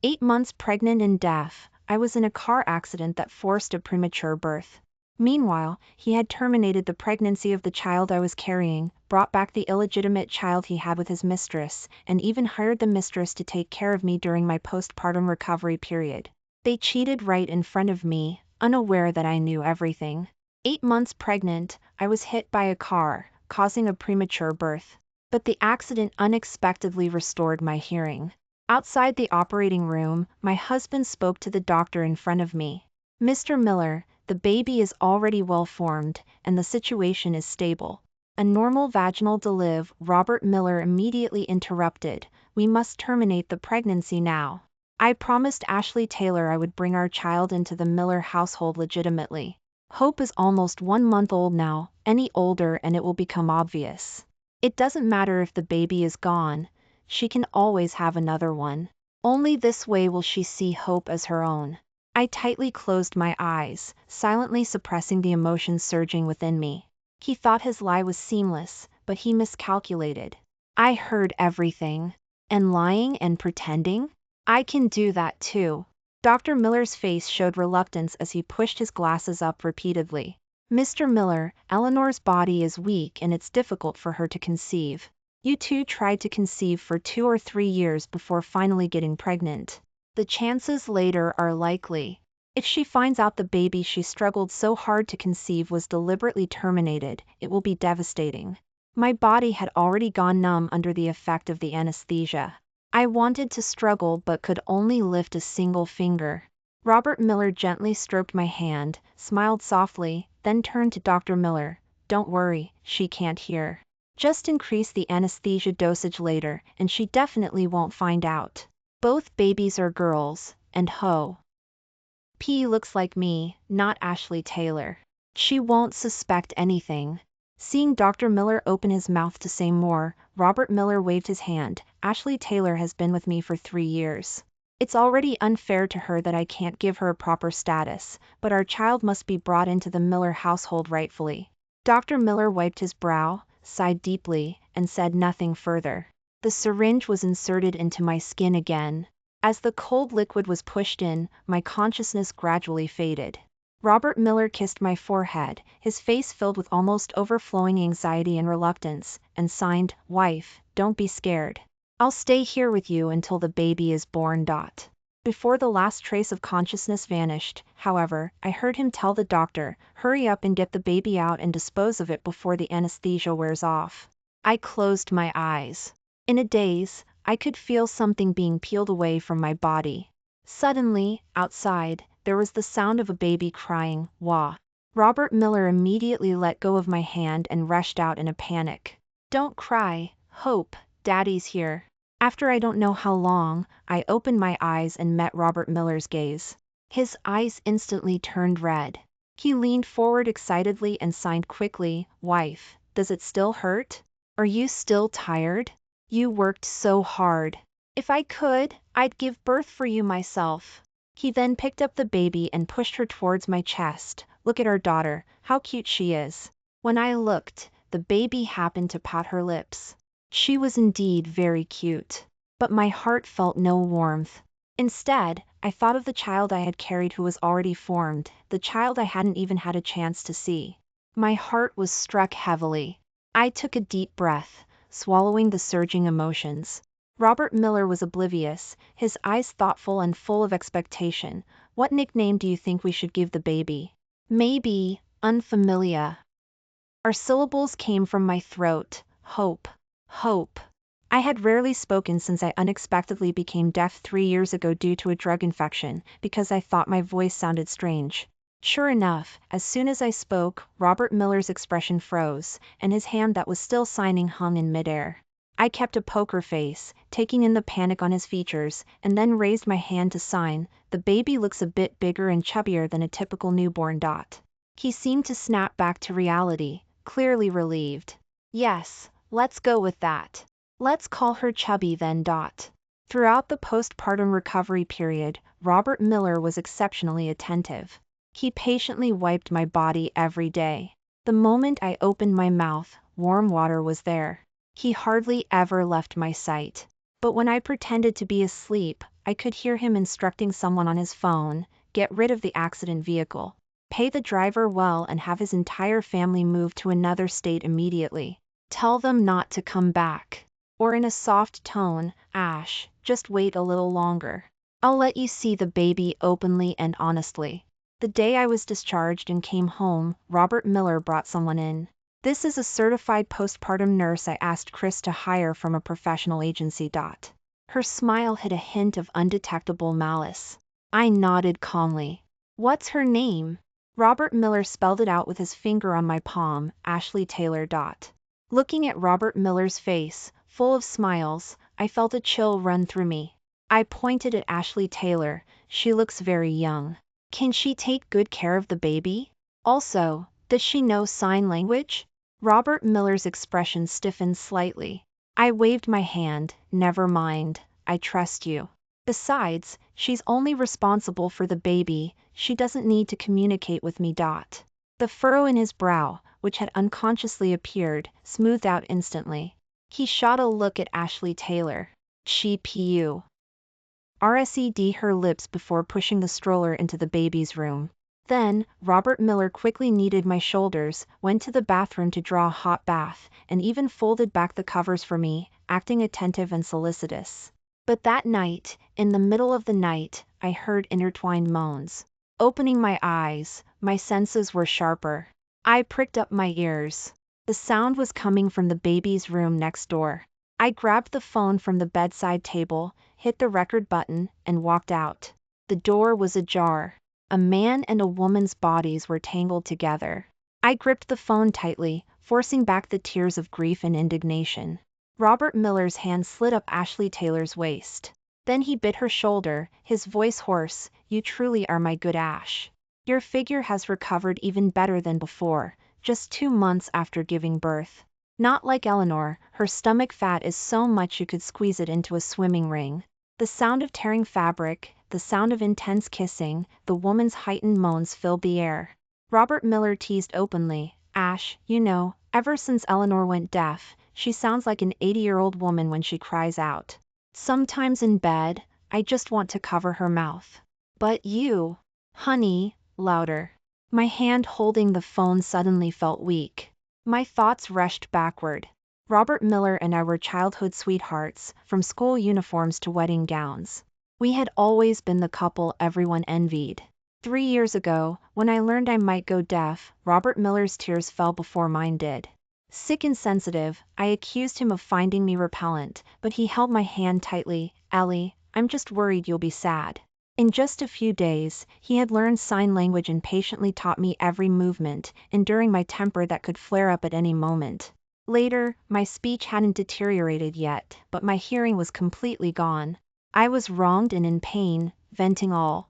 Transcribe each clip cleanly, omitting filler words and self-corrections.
8 months pregnant and deaf, I was in a car accident that forced a premature birth. Meanwhile, he had terminated the pregnancy of the child I was carrying, brought back the illegitimate child he had with his mistress, and even hired the mistress to take care of me during my postpartum recovery period. They cheated right in front of me, unaware that I knew everything. 8 months pregnant, I was hit by a car, causing a premature birth. But the accident unexpectedly restored my hearing. Outside the operating room, my husband spoke to the doctor in front of me. "Mr. Miller, the baby is already well formed, and the situation is stable. A normal vaginal delivery." Robert Miller immediately interrupted. "We must terminate the pregnancy now. I promised Ashley Taylor I would bring our child into the Miller household legitimately. Hope is almost 1 month old now, any older and it will become obvious. It doesn't matter if the baby is gone, she can always have another one. Only this way will she see Hope as her own." I tightly closed my eyes, silently suppressing the emotions surging within me. He thought his lie was seamless, but he miscalculated. I heard everything. And lying and pretending? I can do that too. Dr. Miller's face showed reluctance as he pushed his glasses up repeatedly. "Mr. Miller, Eleanor's body is weak and it's difficult for her to conceive. You two tried to conceive for 2 or 3 years before finally getting pregnant. The chances later are likely. If she finds out the baby she struggled so hard to conceive was deliberately terminated, it will be devastating." My body had already gone numb under the effect of the anesthesia. I wanted to struggle but could only lift a single finger. Robert Miller gently stroked my hand, smiled softly, then turned to Dr. Miller. "Don't worry, she can't hear. Just increase the anesthesia dosage later, and she definitely won't find out. Both babies are girls, and Hope looks like me, not Ashley Taylor. She won't suspect anything." Seeing Dr. Miller open his mouth to say more, Robert Miller waved his hand. "Ashley Taylor has been with me for 3 years. It's already unfair to her that I can't give her a proper status, but our child must be brought into the Miller household rightfully." Dr. Miller wiped his brow, sighed deeply, and said nothing further. The syringe was inserted into my skin again. As the cold liquid was pushed in, my consciousness gradually faded. Robert Miller kissed my forehead, his face filled with almost overflowing anxiety and reluctance, and signed, "Wife, don't be scared. I'll stay here with you until the baby is born." Before the last trace of consciousness vanished, however, I heard him tell the doctor, "Hurry up and get the baby out and dispose of it before the anesthesia wears off." I closed my eyes. In a daze, I could feel something being peeled away from my body. Suddenly, outside, there was the sound of a baby crying, "Wah." Robert Miller immediately let go of my hand and rushed out in a panic. "Don't cry, Hope, Daddy's here." After I don't know how long, I opened my eyes and met Robert Miller's gaze. His eyes instantly turned red. He leaned forward excitedly and signed quickly, "Wife, does it still hurt? Are you still tired? You worked so hard. If I could, I'd give birth for you myself." He then picked up the baby and pushed her towards my chest. "Look at our daughter, how cute she is." When I looked, the baby happened to pat her lips. She was indeed very cute. But my heart felt no warmth. Instead, I thought of the child I had carried who was already formed, the child I hadn't even had a chance to see. My heart was struck heavily. I took a deep breath, swallowing the surging emotions. Robert Miller was oblivious, his eyes thoughtful and full of expectation. "What nickname do you think we should give the baby?" "Maybe, unfamiliar." Our syllables came from my throat. Hope. Hope. I had rarely spoken since I unexpectedly became deaf 3 years ago due to a drug infection, because I thought my voice sounded strange. Sure enough, as soon as I spoke, Robert Miller's expression froze, and his hand that was still signing hung in midair. I kept a poker face, taking in the panic on his features, and then raised my hand to sign. "The baby looks a bit bigger and chubbier than a typical newborn." He seemed to snap back to reality, clearly relieved. "Yes, let's go with that. Let's call her Chubby then." Throughout the postpartum recovery period, Robert Miller was exceptionally attentive. He patiently wiped my body every day. The moment I opened my mouth, warm water was there. He hardly ever left my sight. But when I pretended to be asleep, I could hear him instructing someone on his phone, get rid of the accident vehicle, pay the driver well and have his entire family move to another state immediately. Tell them not to come back. Or in a soft tone, Ash, just wait a little longer. I'll let you see the baby openly and honestly. The day I was discharged and came home, Robert Miller brought someone in. This is a certified postpartum nurse I asked Chris to hire from a professional agency. Her smile hid a hint of undetectable malice. I nodded calmly. What's her name? Robert Miller spelled it out with his finger on my palm, Ashley Taylor. Looking at Robert Miller's face, full of smiles, I felt a chill run through me. I pointed at Ashley Taylor. She looks very young. Can she take good care of the baby? Also, does she know sign language? Robert Miller's expression stiffened slightly. I waved my hand. Never mind, I trust you. Besides, she's only responsible for the baby, she doesn't need to communicate with me. The furrow in his brow, which had unconsciously appeared, smoothed out instantly. He shot a look at Ashley Taylor. She rsed her lips before pushing the stroller into the baby's room. Then, Robert Miller quickly kneaded my shoulders, went to the bathroom to draw a hot bath, and even folded back the covers for me, acting attentive and solicitous. But that night, in the middle of the night, I heard intertwined moans. Opening my eyes, my senses were sharper. I pricked up my ears. The sound was coming from the baby's room next door. I grabbed the phone from the bedside table, hit the record button, and walked out. The door was ajar. A man and a woman's bodies were tangled together. I gripped the phone tightly, forcing back the tears of grief and indignation. Robert Miller's hand slid up Ashley Taylor's waist. Then he bit her shoulder, his voice hoarse. You truly are my good Ash. Your figure has recovered even better than before, just 2 months after giving birth. Not like Eleanor, her stomach fat is so much you could squeeze it into a swimming ring. The sound of tearing fabric, the sound of intense kissing, the woman's heightened moans filled the air. Robert Miller teased openly, Ash, you know, ever since Eleanor went deaf, she sounds like an 80-year-old woman when she cries out. Sometimes in bed, I just want to cover her mouth. But you, honey, louder. My hand holding the phone suddenly felt weak. My thoughts rushed backward. Robert Miller and I were childhood sweethearts, from school uniforms to wedding gowns. We had always been the couple everyone envied. 3 years ago, when I learned I might go deaf, Robert Miller's tears fell before mine did. Sick and sensitive, I accused him of finding me repellent, but he held my hand tightly. Ellie, I'm just worried you'll be sad. In just a few days, he had learned sign language and patiently taught me every movement, enduring my temper that could flare up at any moment. Later, my speech hadn't deteriorated yet, but my hearing was completely gone. I was wronged and in pain, venting all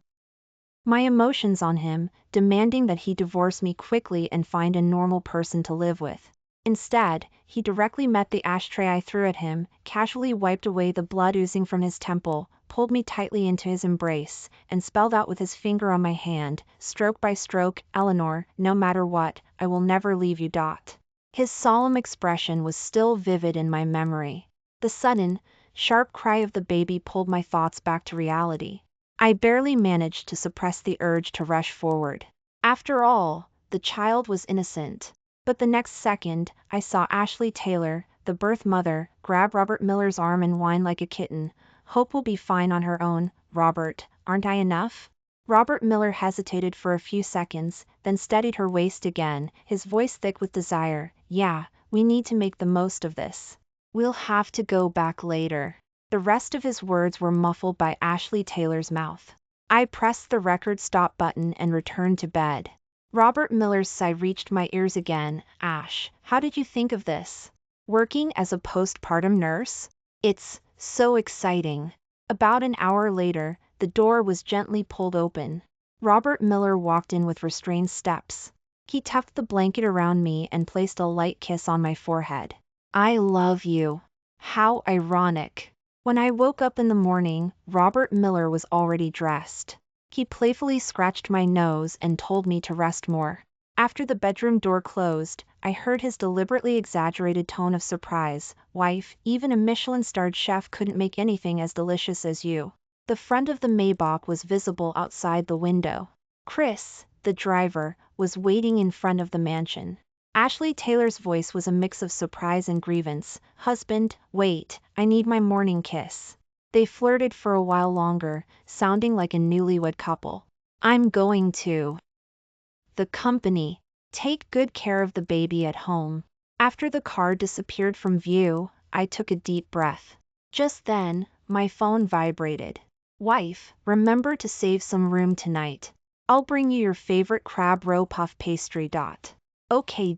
my emotions on him, demanding that he divorce me quickly and find a normal person to live with. Instead, he directly met the ashtray I threw at him, casually wiped away the blood oozing from his temple, pulled me tightly into his embrace, and spelled out with his finger on my hand, stroke by stroke, Eleanor, no matter what, I will never leave you. His solemn expression was still vivid in my memory. The sudden, sharp cry of the baby pulled my thoughts back to reality. I barely managed to suppress the urge to rush forward. After all, the child was innocent. But the next second, I saw Ashley Taylor, the birth mother, grab Robert Miller's arm and whine like a kitten. Hope will be fine on her own. Robert, aren't I enough? Robert Miller hesitated for a few seconds, then steadied her waist again, his voice thick with desire. Yeah, we need to make the most of this. We'll have to go back later. The rest of his words were muffled by Ashley Taylor's mouth. I pressed the record stop button and returned to bed. Robert Miller's sigh reached my ears again. Ash, how did you think of this? Working as a postpartum nurse? It's so exciting. About an hour later, the door was gently pulled open. Robert Miller walked in with restrained steps. He tucked the blanket around me and placed a light kiss on my forehead. I love you. How ironic. When I woke up in the morning, Robert Miller was already dressed. He playfully scratched my nose and told me to rest more. After the bedroom door closed, I heard his deliberately exaggerated tone of surprise. Wife, even a Michelin-starred chef couldn't make anything as delicious as you. The front of the Maybach was visible outside the window. Chris, the driver, was waiting in front of the mansion. Ashley Taylor's voice was a mix of surprise and grievance. "Husband, wait, I need my morning kiss." They flirted for a while longer, sounding like a newlywed couple. "I'm going to the company. Take good care of the baby at home." After the car disappeared from view, I took a deep breath. Just then, my phone vibrated. "Wife, remember to save some room tonight. I'll bring you your favorite crab roe puff pastry. Okay.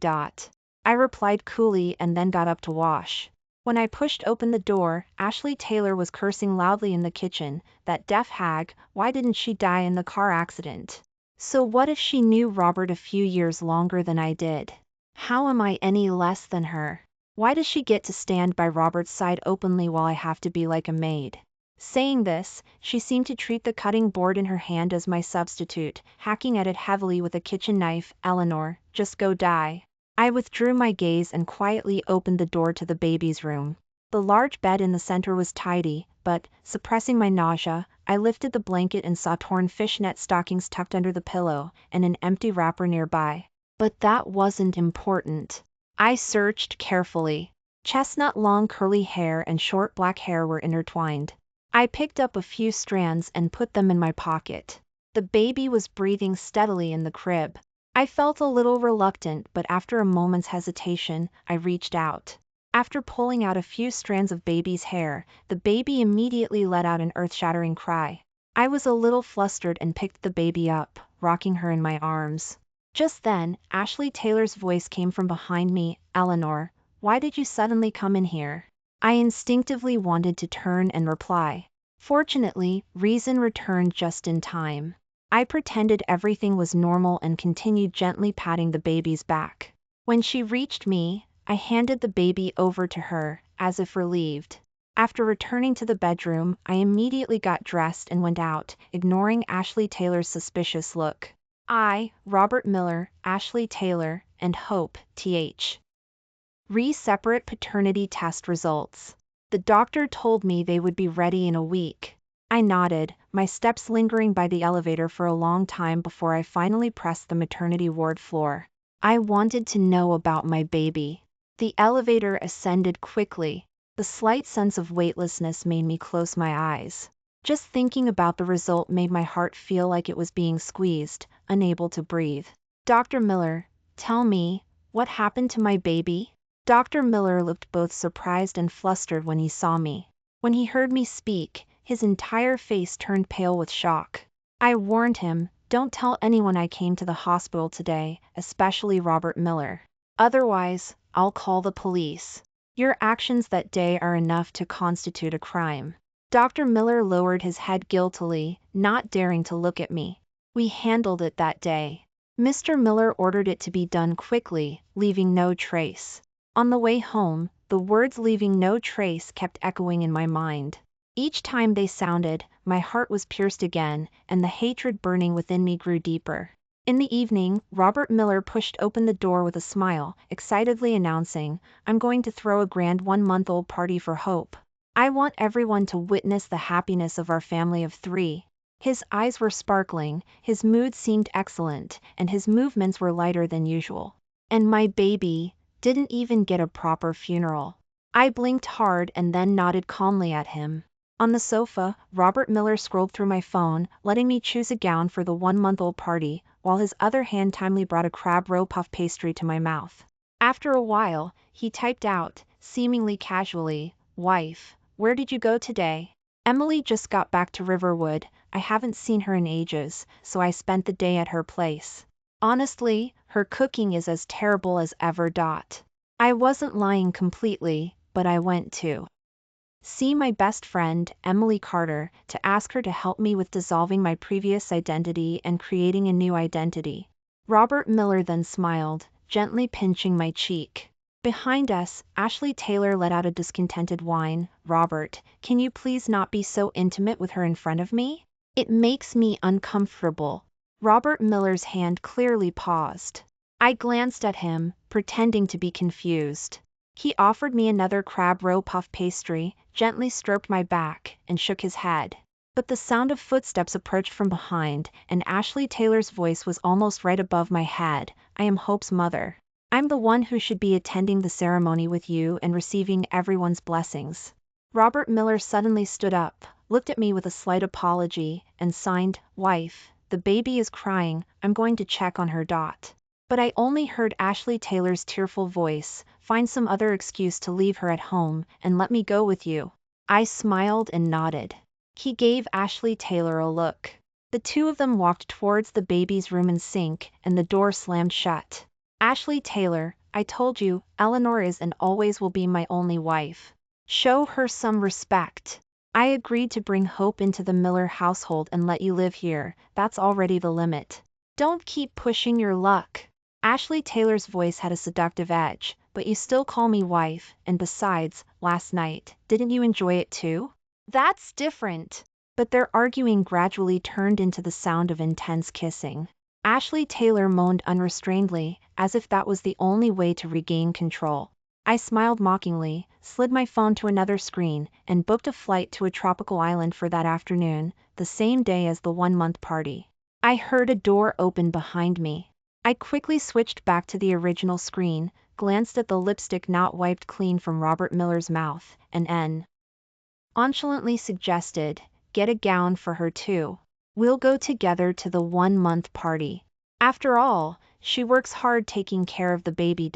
I replied coolly and then got up to wash. When I pushed open the door, Ashley Taylor was cursing loudly in the kitchen. "That deaf hag, why didn't she die in the car accident? So what if she knew Robert a few years longer than I did? How am I any less than her? Why does she get to stand by Robert's side openly while I have to be like a maid?" Saying this, she seemed to treat the cutting board in her hand as my substitute, hacking at it heavily with a kitchen knife. "Eleanor, just go die." I withdrew my gaze and quietly opened the door to the baby's room. The large bed in the center was tidy, but, suppressing my nausea, I lifted the blanket and saw torn fishnet stockings tucked under the pillow, and an empty wrapper nearby. But that wasn't important. I searched carefully. Chestnut long curly hair and short black hair were intertwined. I picked up a few strands and put them in my pocket. The baby was breathing steadily in the crib. I felt a little reluctant, but after a moment's hesitation, I reached out. After pulling out a few strands of baby's hair, the baby immediately let out an earth-shattering cry. I was a little flustered and picked the baby up, rocking her in my arms. Just then, Ashley Taylor's voice came from behind me. "Eleanor, why did you suddenly come in here?" I instinctively wanted to turn and reply. Fortunately, reason returned just in time. I pretended everything was normal and continued gently patting the baby's back. When she reached me, I handed the baby over to her, as if relieved. After returning to the bedroom, I immediately got dressed and went out, ignoring Ashley Taylor's suspicious look. I, Robert Miller, Ashley Taylor, and Hope, Th. Separate paternity test results. The doctor told me they would be ready in a week. I nodded, my steps lingering by the elevator for a long time before I finally pressed the maternity ward floor. I wanted to know about my baby. The elevator ascended quickly. The slight sense of weightlessness made me close my eyes. Just thinking about the result made my heart feel like it was being squeezed, unable to breathe. "Dr. Miller, tell me, what happened to my baby?" Dr. Miller looked both surprised and flustered when he saw me. When he heard me speak, his entire face turned pale with shock. I warned him, "Don't tell anyone I came to the hospital today, especially Robert Miller. Otherwise, I'll call the police. Your actions that day are enough to constitute a crime." Dr. Miller lowered his head guiltily, not daring to look at me. "We handled it that day." Mr. Miller ordered it to be done quickly, leaving no trace. On the way home, the words "leaving no trace" kept echoing in my mind. Each time they sounded, my heart was pierced again, and the hatred burning within me grew deeper. In the evening, Robert Miller pushed open the door with a smile, excitedly announcing, "I'm going to throw a grand 1-month-old party for Hope. I want everyone to witness the happiness of our family of 3. His eyes were sparkling, his mood seemed excellent, and his movements were lighter than usual. And my baby didn't even get a proper funeral. I blinked hard and then nodded calmly at him. On the sofa, Robert Miller scrolled through my phone, letting me choose a gown for the 1-month-old party, while his other hand timely brought a crab roe puff pastry to my mouth. After a while, he typed out, seemingly casually, "Wife, where did you go today?" "Emily just got back to Riverwood. I haven't seen her in ages, so I spent the day at her place. Honestly, her cooking is as terrible as ever. I wasn't lying completely, but I went to see my best friend, Emily Carter, to ask her to help me with dissolving my previous identity and creating a new identity." Robert Miller then smiled, gently pinching my cheek. Behind us, Ashley Taylor let out a discontented whine. "Robert, can you please not be so intimate with her in front of me? It makes me uncomfortable." Robert Miller's hand clearly paused. I glanced at him, pretending to be confused. He offered me another crab roe puff pastry, gently stroked my back, and shook his head. But the sound of footsteps approached from behind, and Ashley Taylor's voice was almost right above my head. I am Hope's mother. I'm the one who should be attending the ceremony with you and receiving everyone's blessings. Robert Miller suddenly stood up, looked at me with a slight apology, and signed, "Wife, the baby is crying, I'm going to check on her." But I only heard Ashley Taylor's tearful voice, "Find some other excuse to leave her at home, and let me go with you." I smiled and nodded. He gave Ashley Taylor a look. The two of them walked towards the baby's room and sink, and the door slammed shut. "Ashley Taylor, I told you, Eleanor is and always will be my only wife. Show her some respect. I agreed to bring Hope into the Miller household and let you live here. That's already the limit. Don't keep pushing your luck." Ashley Taylor's voice had a seductive edge. "But you still call me wife, and besides, last night, didn't you enjoy it too?" "That's different." But their arguing gradually turned into the sound of intense kissing. Ashley Taylor moaned unrestrainedly, as if that was the only way to regain control. I smiled mockingly, slid my phone to another screen, and booked a flight to a tropical island for that afternoon, the same day as the 1-month party. I heard a door open behind me. I quickly switched back to the original screen, glanced at the lipstick not wiped clean from Robert Miller's mouth, and nonchalantly suggested, "Get a gown for her too. We'll go together to the 1-month party. After all, she works hard taking care of the baby."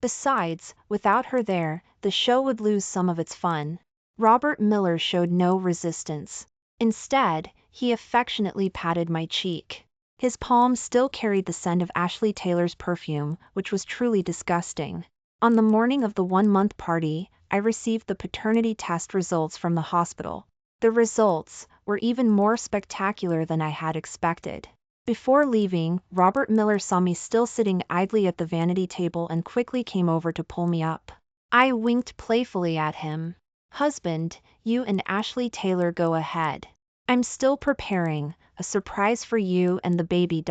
Besides, without her there, the show would lose some of its fun. Robert Miller showed no resistance. Instead, he affectionately patted my cheek. His palm still carried the scent of Ashley Taylor's perfume, which was truly disgusting. On the morning of the 1-month party, I received the paternity test results from the hospital. The results were even more spectacular than I had expected. Before leaving, Robert Miller saw me still sitting idly at the vanity table and quickly came over to pull me up. I winked playfully at him. "Husband, you and Ashley Taylor go ahead. I'm still preparing a surprise for you and the baby."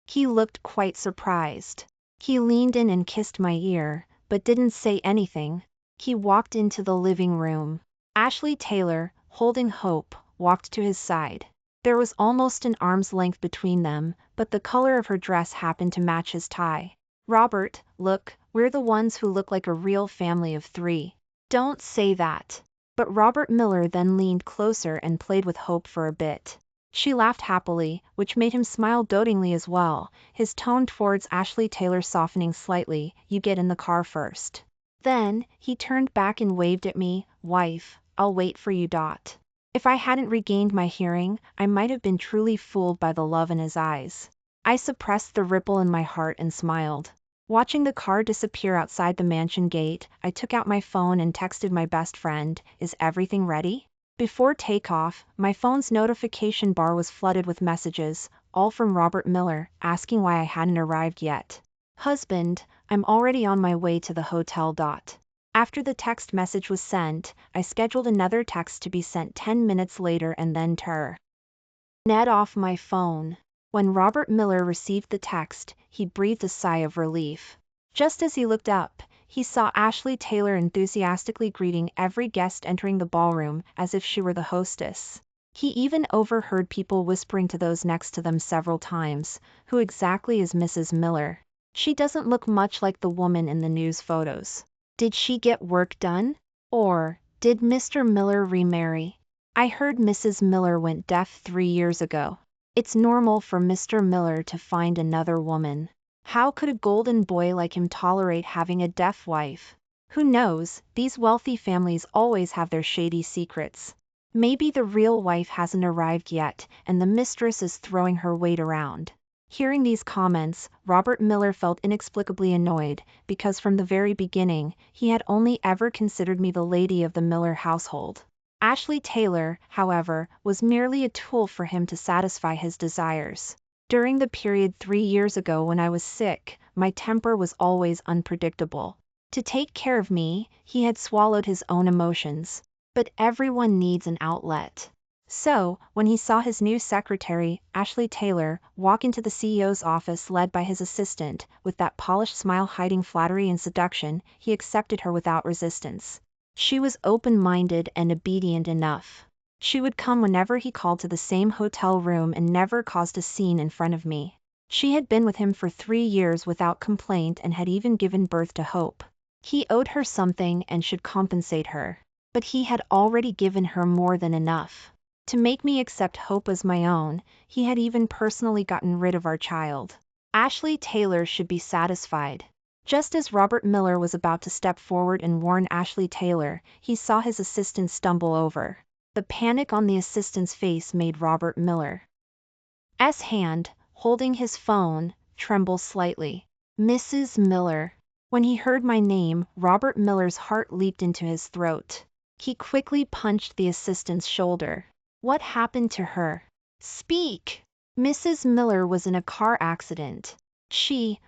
He looked quite surprised. He leaned in and kissed my ear, but didn't say anything. He walked into the living room. Ashley Taylor, holding Hope, walked to his side. There was almost an arm's length between them, but the color of her dress happened to match his tie. "Robert, look, we're the ones who look like a real family of 3. "Don't say that." But Robert Miller then leaned closer and played with Hope for a bit. She laughed happily, which made him smile dotingly as well, his tone towards Ashley Taylor softening slightly. "You get in the car first." Then, he turned back and waved at me, "Wife, I'll wait for you." If I hadn't regained my hearing, I might have been truly fooled by the love in his eyes. I suppressed the ripple in my heart and smiled. Watching the car disappear outside the mansion gate, I took out my phone and texted my best friend, "Is everything ready?" Before takeoff, my phone's notification bar was flooded with messages, all from Robert Miller, asking why I hadn't arrived yet. "Husband, I'm already on my way to the hotel." After the text message was sent, I scheduled another text to be sent 10 minutes later and then turned off my phone. When Robert Miller received the text, he breathed a sigh of relief. Just as he looked up, he saw Ashley Taylor enthusiastically greeting every guest entering the ballroom as if she were the hostess. He even overheard people whispering to those next to them several times, "Who exactly is Mrs. Miller? She doesn't look much like the woman in the news photos. Did she get work done? Or did Mr. Miller remarry? I heard Mrs. Miller went deaf 3 years ago. It's normal for Mr. Miller to find another woman. How could a golden boy like him tolerate having a deaf wife? Who knows, these wealthy families always have their shady secrets. Maybe the real wife hasn't arrived yet, and the mistress is throwing her weight around." Hearing these comments, Robert Miller felt inexplicably annoyed, because from the very beginning, he had only ever considered me the lady of the Miller household. Ashley Taylor, however, was merely a tool for him to satisfy his desires. During the period 3 years ago when I was sick, my temper was always unpredictable. To take care of me, he had swallowed his own emotions. But everyone needs an outlet. So, when he saw his new secretary, Ashley Taylor, walk into the CEO's office led by his assistant, with that polished smile hiding flattery and seduction, he accepted her without resistance. She was open-minded and obedient enough. She would come whenever he called to the same hotel room and never caused a scene in front of me. She had been with him for 3 years without complaint and had even given birth to Hope. He owed her something and should compensate her. But he had already given her more than enough. To make me accept Hope as my own, he had even personally gotten rid of our child. Ashley Taylor should be satisfied. Just as Robert Miller was about to step forward and warn Ashley Taylor, he saw his assistant stumble over. The panic on the assistant's face made Robert Miller's hand, holding his phone, tremble slightly. Mrs. Miller. When he heard my name, Robert Miller's heart leaped into his throat. He quickly punched the assistant's shoulder. What happened to her? Speak! Mrs. Miller was in a car accident.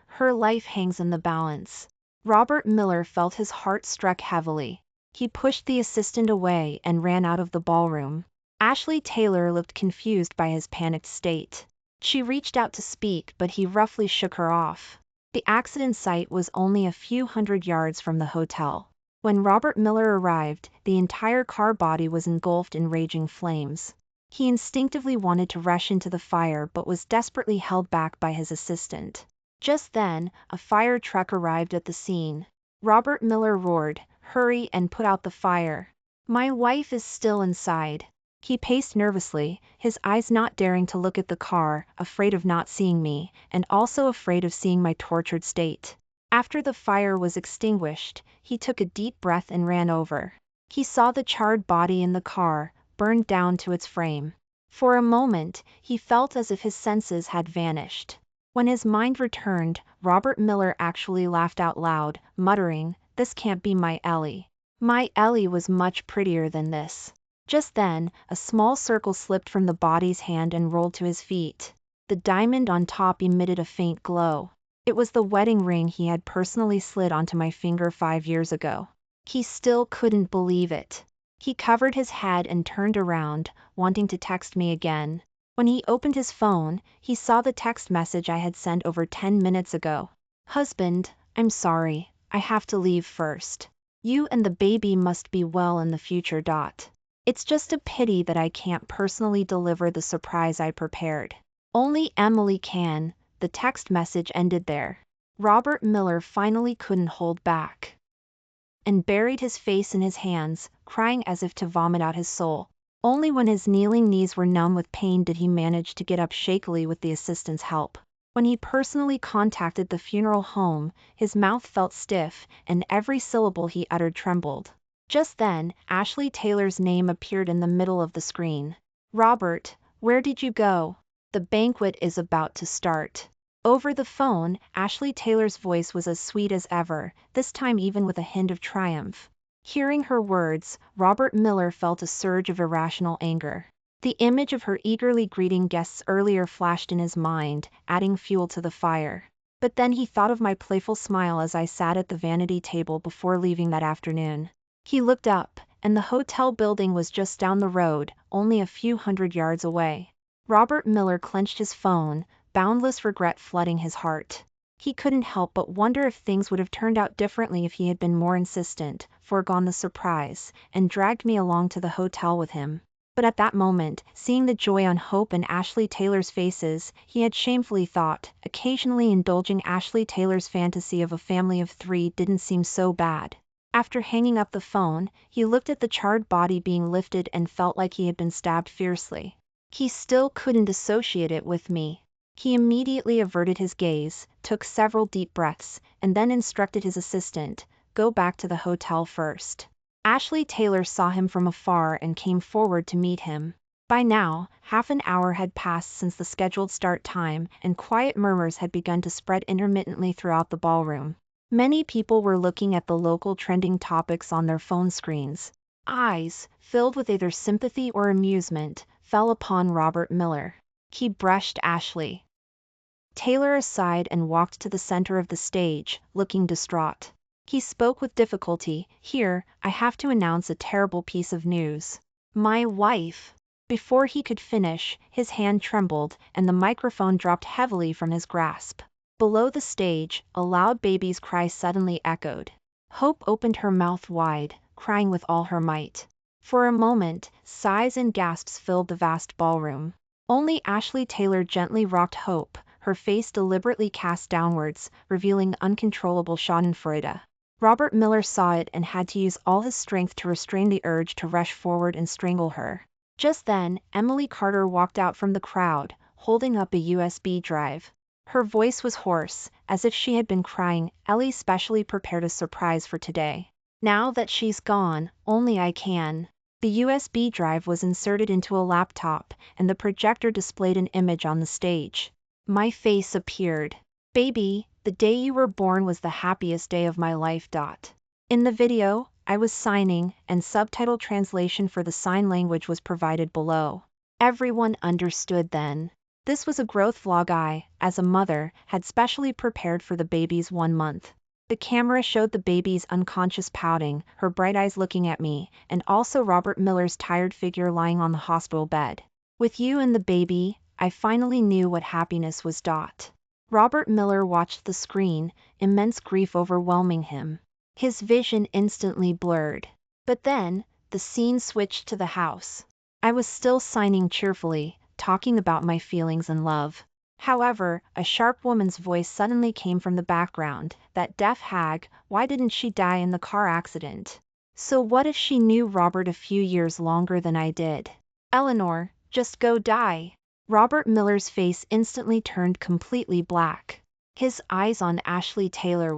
Her life hangs in the balance. Robert Miller felt his heart struck heavily. He pushed the assistant away and ran out of the ballroom. Ashley Taylor looked confused by his panicked state. She reached out to speak, but he roughly shook her off. The accident site was only a few hundred yards from the hotel. When Robert Miller arrived, the entire car body was engulfed in raging flames. He instinctively wanted to rush into the fire but was desperately held back by his assistant. Just then, a fire truck arrived at the scene. Robert Miller roared, "Hurry and put out the fire. My wife is still inside." He paced nervously, his eyes not daring to look at the car, afraid of not seeing me, and also afraid of seeing my tortured state. After the fire was extinguished, he took a deep breath and ran over. He saw the charred body in the car, burned down to its frame. For a moment, he felt as if his senses had vanished. When his mind returned, Robert Miller actually laughed out loud, muttering, "This can't be my Ellie. My Ellie was much prettier than this." Just then, a small circle slipped from the body's hand and rolled to his feet. The diamond on top emitted a faint glow. It was the wedding ring he had personally slid onto my finger 5 years ago. He still couldn't believe it. He covered his head and turned around, wanting to text me again. When he opened his phone, he saw the text message I had sent over 10 minutes ago. "Husband, I'm sorry, I have to leave first. You and the baby must be well in the future. It's just a pity that I can't personally deliver the surprise I prepared. Only Emily can." The text message ended there. Robert Miller finally couldn't hold back and buried his face in his hands, crying as if to vomit out his soul. Only when his kneeling knees were numb with pain did he manage to get up shakily with the assistant's help. When he personally contacted the funeral home, his mouth felt stiff, and every syllable he uttered trembled. Just then, Ashley Taylor's name appeared in the middle of the screen. "Robert, where did you go? The banquet is about to start." Over the phone, Ashley Taylor's voice was as sweet as ever, this time even with a hint of triumph. Hearing her words, Robert Miller felt a surge of irrational anger. The image of her eagerly greeting guests earlier flashed in his mind, adding fuel to the fire. But then he thought of my playful smile as I sat at the vanity table before leaving that afternoon. He looked up, and the hotel building was just down the road, only a few hundred yards away. Robert Miller clenched his phone, boundless regret flooding his heart. He couldn't help but wonder if things would have turned out differently if he had been more insistent, foregone the surprise, and dragged me along to the hotel with him. But at that moment, seeing the joy on Hope and Ashley Taylor's faces, he had shamefully thought, occasionally indulging Ashley Taylor's fantasy of a family of 3 didn't seem so bad. After hanging up the phone, he looked at the charred body being lifted and felt like he had been stabbed fiercely. He still couldn't associate it with me. He immediately averted his gaze, took several deep breaths, and then instructed his assistant, "Go back to the hotel first." Ashley Taylor saw him from afar and came forward to meet him. By now, half an hour had passed since the scheduled start time, and quiet murmurs had begun to spread intermittently throughout the ballroom. Many people were looking at the local trending topics on their phone screens. Eyes, filled with either sympathy or amusement, fell upon Robert Miller. He brushed Ashley Taylor aside and walked to the center of the stage, looking distraught. He spoke with difficulty, "Here, I have to announce a terrible piece of news. My wife." Before he could finish, his hand trembled, and the microphone dropped heavily from his grasp. Below the stage, a loud baby's cry suddenly echoed. Hope opened her mouth wide, crying with all her might. For a moment, sighs and gasps filled the vast ballroom. Only Ashley Taylor gently rocked Hope, her face deliberately cast downwards, revealing uncontrollable schadenfreude. Robert Miller saw it and had to use all his strength to restrain the urge to rush forward and strangle her. Just then, Emily Carter walked out from the crowd, holding up a USB drive. Her voice was hoarse, as if she had been crying. Ellie specially prepared a surprise for today. Now that she's gone, only I can. The USB drive was inserted into a laptop, and the projector displayed an image on the stage. My face appeared. Baby, the day you were born was the happiest day of my life. In the video, I was signing, and subtitle translation for the sign language was provided below. Everyone understood then. This was a growth vlog I, as a mother, had specially prepared for the baby's 1 month. The camera showed the baby's unconscious pouting, her bright eyes looking at me, and also Robert Miller's tired figure lying on the hospital bed. With you and the baby, I finally knew what happiness was. Robert Miller watched the screen, immense grief overwhelming him. His vision instantly blurred. But then, the scene switched to the house. I was still signing cheerfully, talking about my feelings and love. However, a sharp woman's voice suddenly came from the background. That deaf hag, why didn't she die in the car accident? So what if she knew Robert a few years longer than I did? Eleanor, just go die. Robert Miller's face instantly turned completely black. His eyes on Ashley Taylor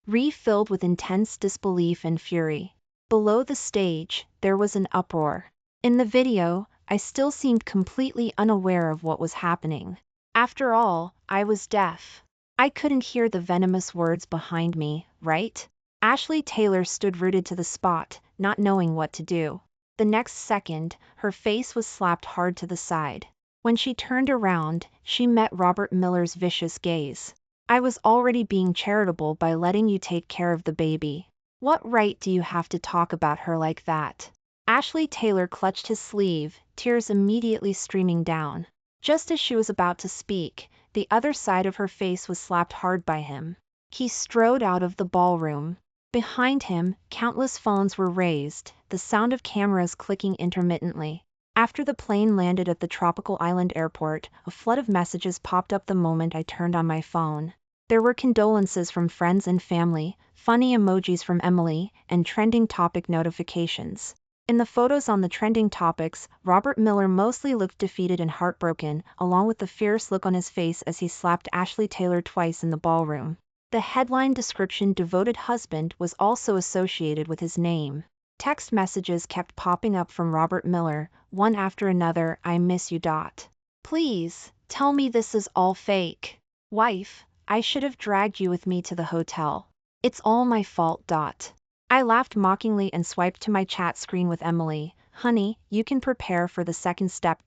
refilled with intense disbelief and fury. Below the stage, there was an uproar. In the video, I still seemed completely unaware of what was happening. After all, I was deaf. I couldn't hear the venomous words behind me, right? Ashley Taylor stood rooted to the spot, not knowing what to do. The next second, her face was slapped hard to the side. When she turned around, she met Robert Miller's vicious gaze. I was already being charitable by letting you take care of the baby. What right do you have to talk about her like that? Ashley Taylor clutched his sleeve, tears immediately streaming down. Just as she was about to speak, the other side of her face was slapped hard by him. He strode out of the ballroom. Behind him, countless phones were raised, the sound of cameras clicking intermittently. After the plane landed at the tropical island airport, a flood of messages popped up the moment I turned on my phone. There were condolences from friends and family, funny emojis from Emily, and trending topic notifications. In the photos on the trending topics, Robert Miller mostly looked defeated and heartbroken, along with the fierce look on his face as he slapped Ashley Taylor twice in the ballroom. The headline description "Devoted Husband" was also associated with his name. Text messages kept popping up from Robert Miller, one after another. I miss you. Please, tell me this is all fake. Wife, I should have dragged you with me to the hotel. It's all my fault. I laughed mockingly and swiped to my chat screen with Emily. Honey, you can prepare for the second step.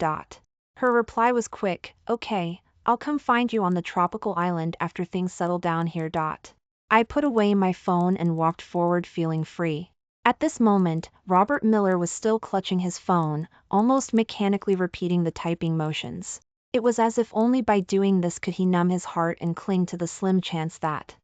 Her reply was quick. Okay, I'll come find you on the tropical island after things settle down here. I put away my phone and walked forward feeling free. At this moment, Robert Miller was still clutching his phone, almost mechanically repeating the typing motions. It was as if only by doing this could he numb his heart and cling to the slim chance that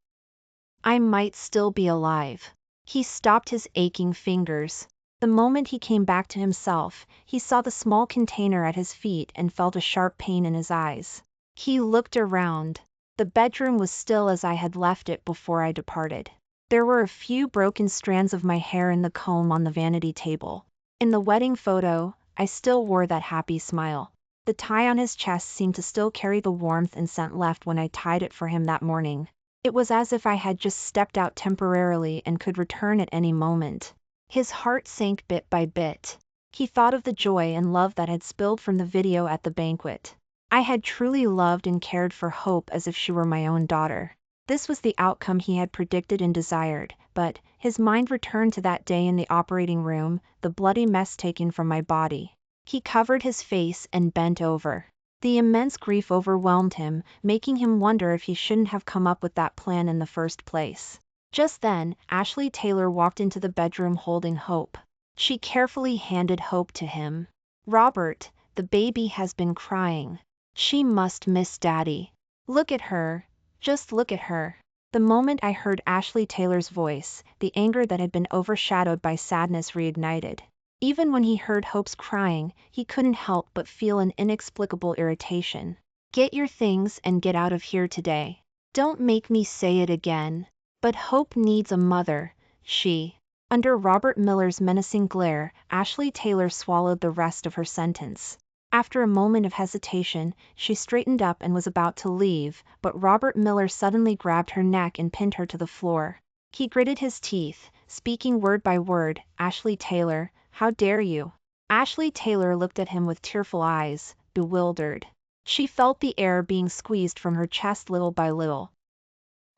I might still be alive. He stopped his aching fingers. The moment he came back to himself, he saw the small container at his feet and felt a sharp pain in his eyes. He looked around. The bedroom was still as I had left it before I departed. There were a few broken strands of my hair in the comb on the vanity table. In the wedding photo, I still wore that happy smile. The tie on his chest seemed to still carry the warmth and scent left when I tied it for him that morning. It was as if I had just stepped out temporarily and could return at any moment. His heart sank bit by bit. He thought of the joy and love that had spilled from the video at the banquet. I had truly loved and cared for Hope as if she were my own daughter. This was the outcome he had predicted and desired, but his mind returned to that day in the operating room, the bloody mess taken from my body. He covered his face and bent over. The immense grief overwhelmed him, making him wonder if he shouldn't have come up with that plan in the first place. Just then, Ashley Taylor walked into the bedroom holding Hope. She carefully handed Hope to him. Robert, the baby has been crying. She must miss Daddy. Look at her. Just look at her. The moment I heard Ashley Taylor's voice, the anger that had been overshadowed by sadness reignited. Even when he heard Hope's crying, he couldn't help but feel an inexplicable irritation. "Get your things and get out of here today. Don't make me say it again." "But Hope needs a mother," she. Under Robert Miller's menacing glare, Ashley Taylor swallowed the rest of her sentence. After a moment of hesitation, she straightened up and was about to leave, but Robert Miller suddenly grabbed her neck and pinned her to the floor. He gritted his teeth, speaking word by word, "Ashley Taylor, how dare you?" Ashley Taylor looked at him with tearful eyes, bewildered. She felt the air being squeezed from her chest little by little.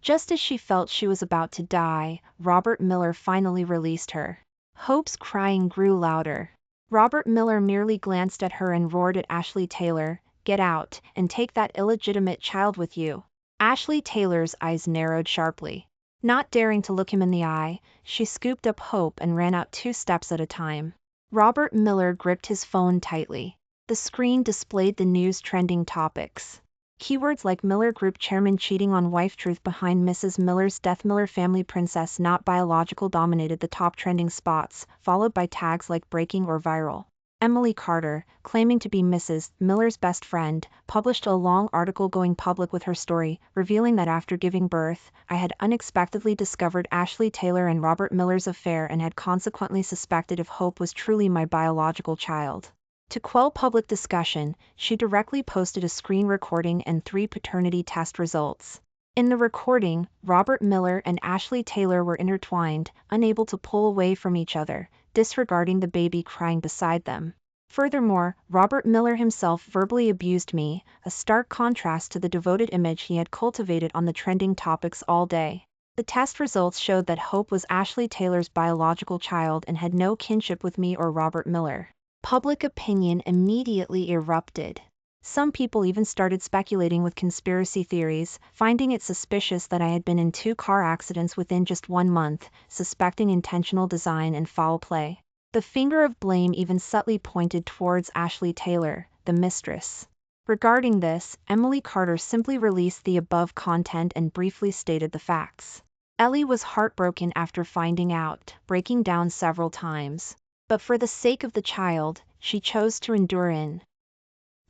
Just as she felt she was about to die, Robert Miller finally released her. Hope's crying grew louder. Robert Miller merely glanced at her and roared at Ashley Taylor, "Get out, and take that illegitimate child with you." Ashley Taylor's eyes narrowed sharply. Not daring to look him in the eye, she scooped up Hope and ran out 2 steps at a time. Robert Miller gripped his phone tightly. The screen displayed the news trending topics. Keywords like Miller Group chairman cheating on wife, truth behind Mrs. Miller's death, Miller family princess not biological dominated the top trending spots, followed by tags like breaking or viral. Emily Carter, claiming to be Mrs. Miller's best friend, published a long article going public with her story, revealing that after giving birth, I had unexpectedly discovered Ashley Taylor and Robert Miller's affair and had consequently suspected if Hope was truly my biological child. To quell public discussion, she directly posted a screen recording and 3 paternity test results. In the recording, Robert Miller and Ashley Taylor were intertwined, unable to pull away from each other, disregarding the baby crying beside them. Furthermore, Robert Miller himself verbally abused me, a stark contrast to the devoted image he had cultivated on the trending topics all day. The test results showed that Hope was Ashley Taylor's biological child and had no kinship with me or Robert Miller. Public opinion immediately erupted. Some people even started speculating with conspiracy theories, finding it suspicious that I had been in 2 car accidents within just 1 month, suspecting intentional design and foul play. The finger of blame even subtly pointed towards Ashley Taylor, the mistress. Regarding this, Emily Carter simply released the above content and briefly stated the facts. Ellie was heartbroken after finding out, breaking down several times. But for the sake of the child, she chose to endure in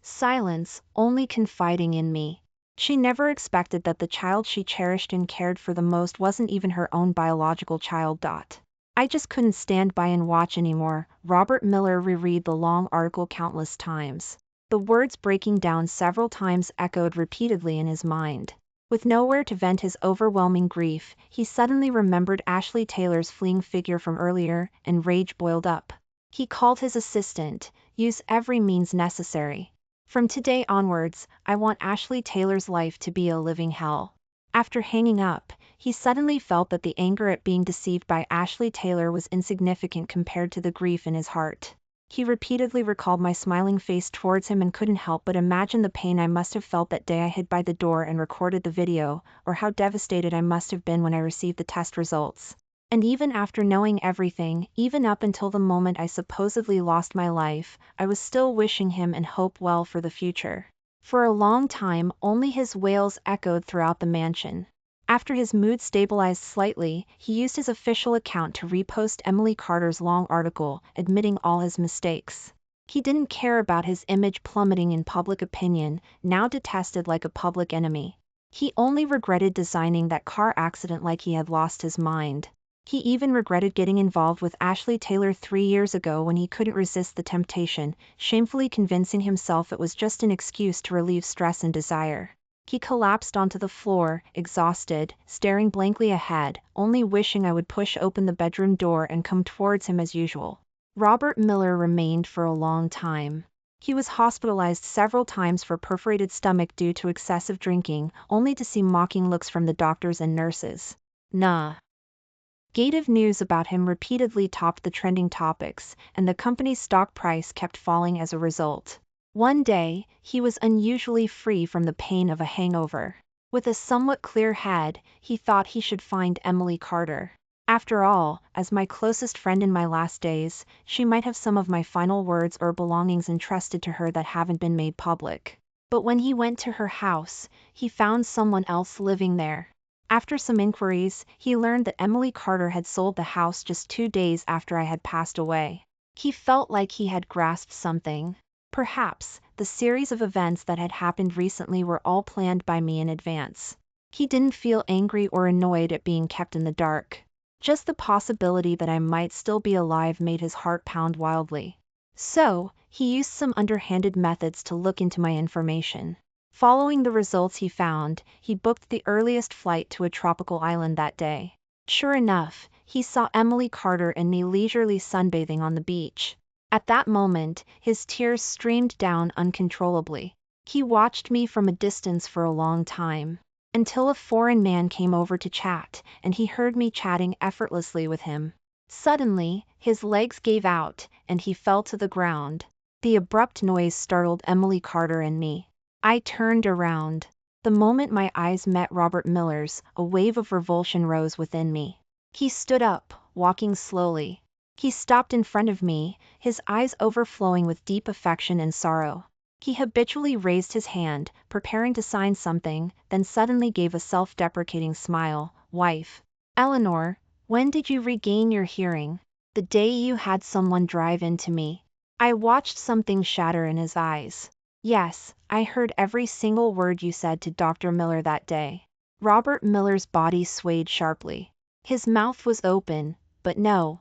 silence, only confiding in me. She never expected that the child she cherished and cared for the most wasn't even her own biological child. I just couldn't stand by and watch anymore. Robert Miller reread the long article countless times. The words breaking down several times echoed repeatedly in his mind. With nowhere to vent his overwhelming grief, he suddenly remembered Ashley Taylor's fleeing figure from earlier, and rage boiled up. He called his assistant, "Use every means necessary. From today onwards, I want Ashley Taylor's life to be a living hell." After hanging up, he suddenly felt that the anger at being deceived by Ashley Taylor was insignificant compared to the grief in his heart. He repeatedly recalled my smiling face towards him and couldn't help but imagine the pain I must have felt that day I hid by the door and recorded the video, or how devastated I must have been when I received the test results. And even after knowing everything, even up until the moment I supposedly lost my life, I was still wishing him and Hope well for the future. For a long time, only his wails echoed throughout the mansion. After his mood stabilized slightly, he used his official account to repost Emily Carter's long article, admitting all his mistakes. He didn't care about his image plummeting in public opinion, now detested like a public enemy. He only regretted designing that car accident like he had lost his mind. He even regretted getting involved with Ashley Taylor 3 years ago when he couldn't resist the temptation, shamefully convincing himself it was just an excuse to relieve stress and desire. He collapsed onto the floor, exhausted, staring blankly ahead, only wishing I would push open the bedroom door and come towards him as usual. Robert Miller remained for a long time. He was hospitalized several times for perforated stomach due to excessive drinking, only to see mocking looks from the doctors and nurses. Negative news about him repeatedly topped the trending topics, and the company's stock price kept falling as a result. One day, he was unusually free from the pain of a hangover. With a somewhat clear head, he thought he should find Emily Carter. After all, as my closest friend in my last days, she might have some of my final words or belongings entrusted to her that haven't been made public. But when he went to her house, he found someone else living there. After some inquiries, he learned that Emily Carter had sold the house just 2 days after I had passed away. He felt like he had grasped something. Perhaps the series of events that had happened recently were all planned by me in advance. He didn't feel angry or annoyed at being kept in the dark. Just the possibility that I might still be alive made his heart pound wildly. So, he used some underhanded methods to look into my information. Following the results he found, he booked the earliest flight to a tropical island that day. Sure enough, he saw Emily Carter and me leisurely sunbathing on the beach. At that moment, his tears streamed down uncontrollably. He watched me from a distance for a long time, until a foreign man came over to chat, and he heard me chatting effortlessly with him. Suddenly, his legs gave out, and he fell to the ground. The abrupt noise startled Emily Carter and me. I turned around. The moment my eyes met Robert Miller's, a wave of revulsion rose within me. He stood up, walking slowly. He stopped in front of me, his eyes overflowing with deep affection and sorrow. He habitually raised his hand, preparing to sign something, then suddenly gave a self-deprecating smile. "Wife. Eleanor, when did you regain your hearing?" "The day you had someone drive into me." I watched something shatter in his eyes. "Yes, I heard every single word you said to Dr. Miller that day." Robert Miller's body swayed sharply. His mouth was open, but no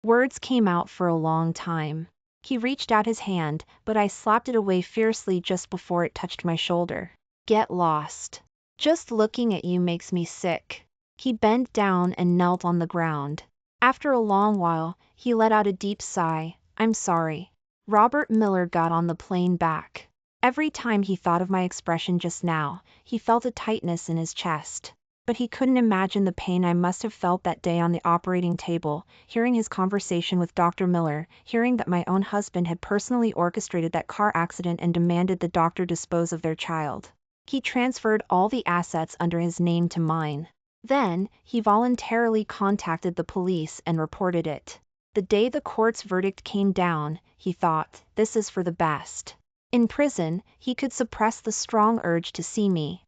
words came out for a long time. He reached out his hand, but I slapped it away fiercely just before it touched my shoulder. "Get lost. Just looking at you makes me sick." He bent down and knelt on the ground. After a long while, he let out a deep sigh. "I'm sorry." Robert Miller got on the plane back. Every time he thought of my expression just now, he felt a tightness in his chest. But he couldn't imagine the pain I must have felt that day on the operating table, hearing his conversation with Dr. Miller, hearing that my own husband had personally orchestrated that car accident and demanded the doctor dispose of their child. He transferred all the assets under his name to mine. Then, he voluntarily contacted the police and reported it. The day the court's verdict came down, he thought, "This is for the best." In prison, he could suppress the strong urge to see me.